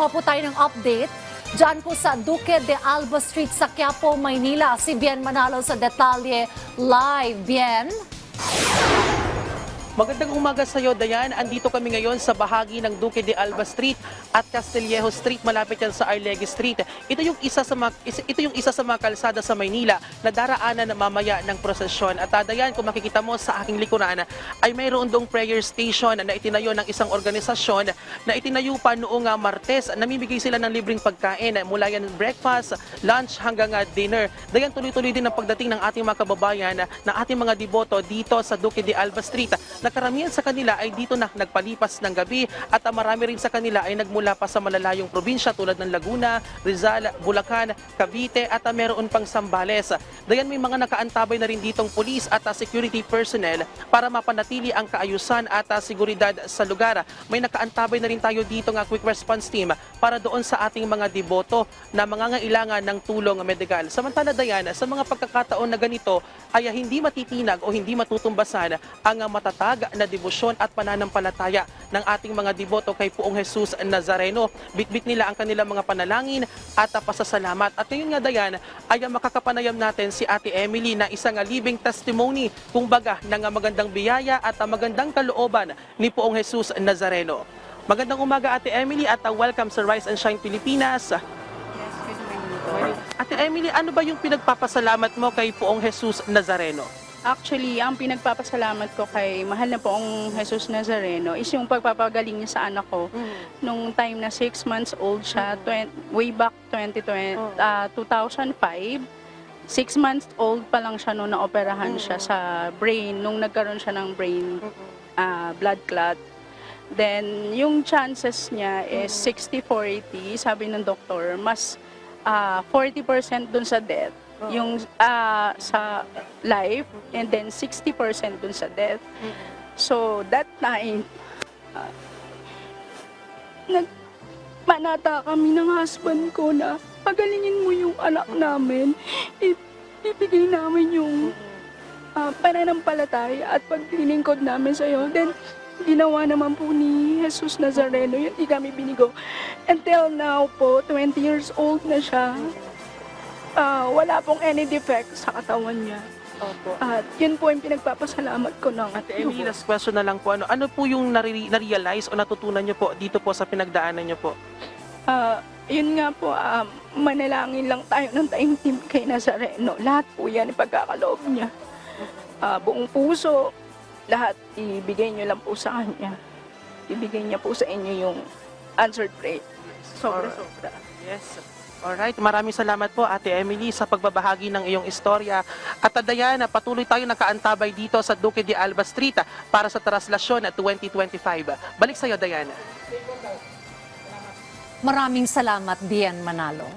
Kuha po tayo ng update. Diyan po sa Duque de Alba Street sa Quiapo, Maynila. Si Bien Manalo sa detalye live. Bien? Magandang umaga sa iyo, Dayan. Andito kami ngayon sa bahagi ng Duque de Alba Street at Castillejo Street, malapit yan sa Arlegui Street. Ito yung isa sa mga kalsada sa Maynila na daraanan na mamaya ng prosesyon. At Dayan, kung makikita mo sa aking likuran, ay mayroon dong prayer station na itinayo ng isang organisasyon na itinayo pa noong Martes. Namimigay sila ng libreng pagkain mula yan breakfast, lunch hanggang dinner. Dayan, tuloy-tuloy din ang pagdating ng ating mga kababayan na ating mga deboto dito sa Duque de Alba Street. Karamihan sa kanila ay dito na nagpalipas ng gabi at marami rin sa kanila ay nagmula pa sa malalayong probinsya tulad ng Laguna, Rizal, Bulacan, Cavite at meron pang Zambales. Dayan, may mga nakaantabay na rin ditong pulis at security personnel para mapanatili ang kaayusan at seguridad sa lugar. May nakaantabay na rin tayo dito ng quick response team para doon sa ating mga deboto na mangangailangan ng tulong medikal. Samantala, Dayan, sa mga pagkakataon na ganito ay hindi matitinag o hindi matutumbasan ang matatag na debosyon at pananampalataya ng ating mga deboto kay Poong Jesus Nazareno. Bitbit nila ang kanilang mga panalangin at pasasalamat. At ngayon nga, Dayan, ay makakapanayam natin si Ate Emily na isang living testimony, kumbaga, ng magandang biyaya at magandang kalooban ni Poong Jesus Nazareno. Magandang umaga, Ate Emily, at welcome sa Rise and Shine Pilipinas. Ate Emily, ano ba yung pinagpapasalamat mo kay Poong Jesus Nazareno? Actually, ang pinagpapasalamat ko kay mahal na Poong Jesus Nazareno is yung pagpapagaling niya sa anak ko. Nung time na 6 months old siya, way back 2005, 6 months old pa lang siya nung naoperahan siya sa brain, nung nagkaroon siya ng brain blood clot. Then, yung chances niya is 60-40, sabi ng doktor, mas 40% dun sa death, yung sa life, and then 60% dun sa death. So, that time, nagpanata kami ng husband ko na pagalingin mo yung anak namin, ibigay namin yung pananampalataya at paglilingkod namin sa'yo. Then, ginawa naman po ni Jesus Nazareno, yun di kami binigo. Until now po, 20 years old na siya. Wala pong any defect sa katawan niya. Opo. At yun po yung pinagpapasalamat ko ng Ate Emily, last question na lang po. Ano po yung na-realize o natutunan niyo po dito po sa pinagdaanan niyo po? Yun nga po, manalangin lang tayo ng taimtim kay Nazareno. Lahat po yan ipagkakaloob niya. Buong puso, lahat ibigay niyo lang po sa kanya. Ibigay niya po sa inyo yung answered prayer. Sobra-sobra. Yes. Alright, maraming salamat po, Ate Emily, sa pagbabahagi ng iyong istorya. At Dayan, patuloy tayo nakaantabay dito sa Duque de Alba Street para sa Traslasyon 2025. Balik sa iyo, Dayan. Maraming salamat, Bien Manalo.